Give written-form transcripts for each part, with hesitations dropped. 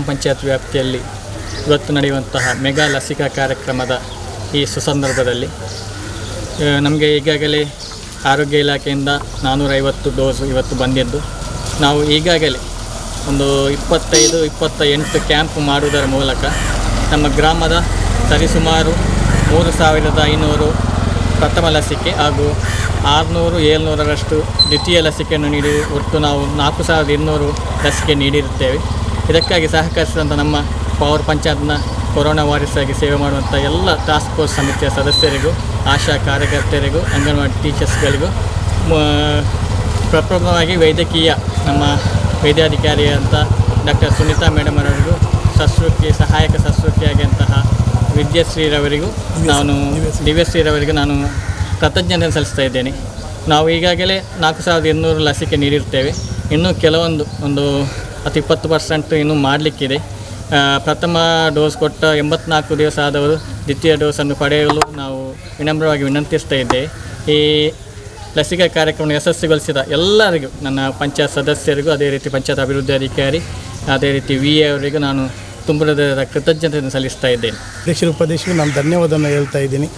ಗ್ರಾಮ ಪಂಚಾಯತ್ ವ್ಯಾಪ್ತಿಯಲ್ಲಿ ಇವತ್ತು ನಡೆಯುವಂತಹ ಮೆಗಾ ಲಸಿಕಾ ಕಾರ್ಯಕ್ರಮದ ಈ ಸುಸಂದರ್ಭದಲ್ಲಿ ನಮಗೆ ಈಗಾಗಲೇ ಆರೋಗ್ಯ ಇಲಾಖೆಯಿಂದ 450 ಡೋಸ್ ಇವತ್ತು ಬಂದಿದ್ದು, ನಾವು ಈಗಾಗಲೇ ಒಂದು 25-28 ಕ್ಯಾಂಪ್ ಮಾಡುವುದರ ಮೂಲಕ ನಮ್ಮ ಗ್ರಾಮದ ಸರಿಸುಮಾರು 3500 ಪ್ರಥಮ ಲಸಿಕೆ ಹಾಗೂ 600-700ರಷ್ಟು ದ್ವಿತೀಯ ಲಸಿಕೆಯನ್ನು ನೀಡಿ ಒಟ್ಟು ನಾವು 4200 ಲಸಿಕೆ ನೀಡಿರುತ್ತೇವೆ. ಇದಕ್ಕಾಗಿ ಸಹಕರಿಸಿದಂಥ ನಮ್ಮ ಪವರ್ ಪಂಚಾಯತ್ನ ಕೊರೋನಾ ವಾರಿಯರ್ಸ್ ಆಗಿ ಸೇವೆ ಮಾಡುವಂಥ ಎಲ್ಲ ಟಾಸ್ಕ್ ಫೋರ್ಸ್ ಸಮಿತಿಯ ಸದಸ್ಯರಿಗೂ, ಆಶಾ ಕಾರ್ಯಕರ್ತರಿಗೂ, ಅಂಗನವಾಡಿ ಟೀಚರ್ಸ್ಗಳಿಗೂ, ಪ್ರಪ್ರಥಮವಾಗಿ ವೈದ್ಯಕೀಯ ನಮ್ಮ ವೈದ್ಯಾಧಿಕಾರಿ ಅಂತ ಡಾಕ್ಟರ್ ಸುನೀತಾ ಮೇಡಮ್ ಅವರಿಗೂ, ಸಹಾಯಕ ಶಸ್ತ್ರಕ್ರಿಯೆಯಾಗಿಂತಹ ವಿದ್ಯಾಶ್ರೀರವರಿಗೂ ದಿವ್ಯಶ್ರೀರವರಿಗೂ ನಾನು ಕೃತಜ್ಞತೆ ಸಲ್ಲಿಸ್ತಾ ಇದ್ದೇನೆ. ನಾವು ಈಗಾಗಲೇ 4200 ಲಸಿಕೆ ನೀಡಿರ್ತೇವೆ. ಇನ್ನೂ ಕೆಲವೊಂದು 20% ಇನ್ನೂ ಮಾಡಲಿಕ್ಕಿದೆ. ಪ್ರಥಮ ಡೋಸ್ ಕೊಟ್ಟ 84 ದಿವಸ ಆದವರು ದ್ವಿತೀಯ ಡೋಸನ್ನು ಪಡೆಯಲು ನಾವು ವಿನಮ್ರವಾಗಿ ವಿನಂತಿಸ್ತಾ ಇದ್ದೇವೆ. ಈ ಲಸಿಕಾ ಕಾರ್ಯಕ್ರಮ ಯಶಸ್ವಿಗೊಳಿಸಿದ ಎಲ್ಲರಿಗೂ, ನನ್ನ ಪಂಚಾಯತ್ ಸದಸ್ಯರಿಗೂ, ಅದೇ ರೀತಿ ಪಂಚಾಯತ್ ಅಭಿವೃದ್ಧಿ ಅಧಿಕಾರಿ, ಅದೇ ರೀತಿ VA ಅವರಿಗೂ ನಾನು ತುಂಬ ಕೃತಜ್ಞತೆಯನ್ನು ಸಲ್ಲಿಸ್ತಾ ಇದ್ದೇನೆ. ಅಧ್ಯಕ್ಷರು ಉಪಾಧ್ಯಕ್ಷರು ನಾನು ಧನ್ಯವಾದವನ್ನು ಹೇಳ್ತಾ ಇದ್ದೀನಿ.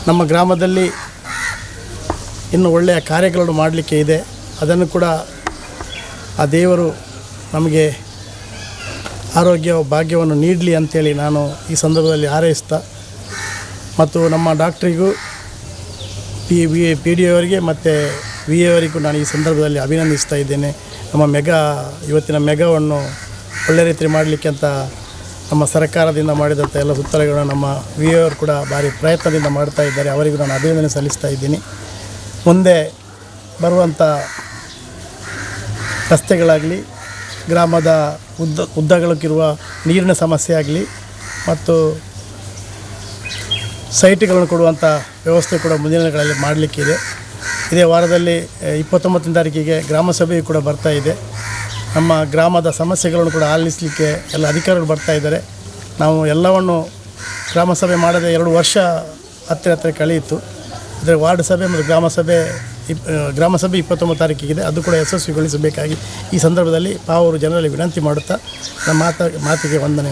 ನಮ್ಮ ಗ್ರಾಮದಲ್ಲಿ ಇನ್ನು ಒಳ್ಳೆಯ ಕಾರ್ಯಗಳನ್ನು ಮಾಡಲಿಕ್ಕೆ ಇದೆ. ಅದನ್ನು ಕೂಡ ಆ ದೇವರು ನಮಗೆ ಆರೋಗ್ಯ ಭಾಗ್ಯವನ್ನು ನೀಡಲಿ ಅಂಥೇಳಿ ನಾನು ಈ ಸಂದರ್ಭದಲ್ಲಿ ಹಾರೈಸ್ತಾ, ಮತ್ತು ನಮ್ಮ ಡಾಕ್ಟ್ರಿಗೂ PD ಅವರಿಗೆ ಮತ್ತು VA ಅವರಿಗೂ ನಾನು ಈ ಸಂದರ್ಭದಲ್ಲಿ ಅಭಿನಂದಿಸ್ತಾ ಇದ್ದೇನೆ. ನಮ್ಮ ಇವತ್ತಿನ ಮೆಗಾವನ್ನು ಒಳ್ಳೆ ರೀತಿ ಮಾಡಲಿಕ್ಕೆ ಅಂತ ನಮ್ಮ ಸರ್ಕಾರದಿಂದ ಮಾಡಿದಂಥ ಎಲ್ಲ ಸುತ್ತಲೆಗಳನ್ನು ನಮ್ಮ VA ಅವರು ಕೂಡ ಭಾರಿ ಪ್ರಯತ್ನದಿಂದ ಮಾಡ್ತಾ ಇದ್ದಾರೆ. ಅವರಿಗೂ ನಾನು ಅಭಿನಂದನೆ ಸಲ್ಲಿಸ್ತಾ ಇದ್ದೀನಿ. ಮುಂದೆ ಬರುವಂಥ ರಸ್ತೆಗಳಾಗಲಿ, ಗ್ರಾಮದ ಉದ್ದಗಳಕ್ಕಿರುವ ನೀರಿನ ಸಮಸ್ಯೆ ಆಗಲಿ ಮತ್ತು ಸೈಟ್ಗಳನ್ನು ಕೊಡುವಂಥ ವ್ಯವಸ್ಥೆ ಕೂಡ ಮುಂದಿನ ದಿನಗಳಲ್ಲಿ ಮಾಡಲಿಕ್ಕಿದೆ. ಇದೇ ವಾರದಲ್ಲಿ 29ನೇ ತಾರೀಕಿಗೆ ಗ್ರಾಮ ಸಭೆಯು ಕೂಡ ಬರ್ತಾ ಇದೆ. ನಮ್ಮ ಗ್ರಾಮದ ಸಮಸ್ಯೆಗಳನ್ನು ಕೂಡ ಆಲಿಸಲಿಕ್ಕೆ ಎಲ್ಲ ಅಧಿಕಾರಿಗಳು ಬರ್ತಾ ಇದ್ದಾರೆ. ನಾವು ಎಲ್ಲವನ್ನು ಗ್ರಾಮ ಸಭೆ ಮಾಡದೆ 2 ವರ್ಷ ಹತ್ತಿರ ಕಳೆಯಿತು. ಆದರೆ ವಾರ್ಡ್ ಸಭೆ ಮತ್ತು ಗ್ರಾಮ ಸಭೆ 29 ತಾರೀಕಿಗಿದೆ. ಅದು ಕೂಡ ಯಶಸ್ವಿಗೊಳಿಸಬೇಕಾಗಿ ಈ ಸಂದರ್ಭದಲ್ಲಿ ಪಾವರು ಜನರಲ್ಲಿ ವಿನಂತಿ ಮಾಡುತ್ತಾ ನಮ್ಮ ಮಾತಿಗೆ ವಂದನೆ.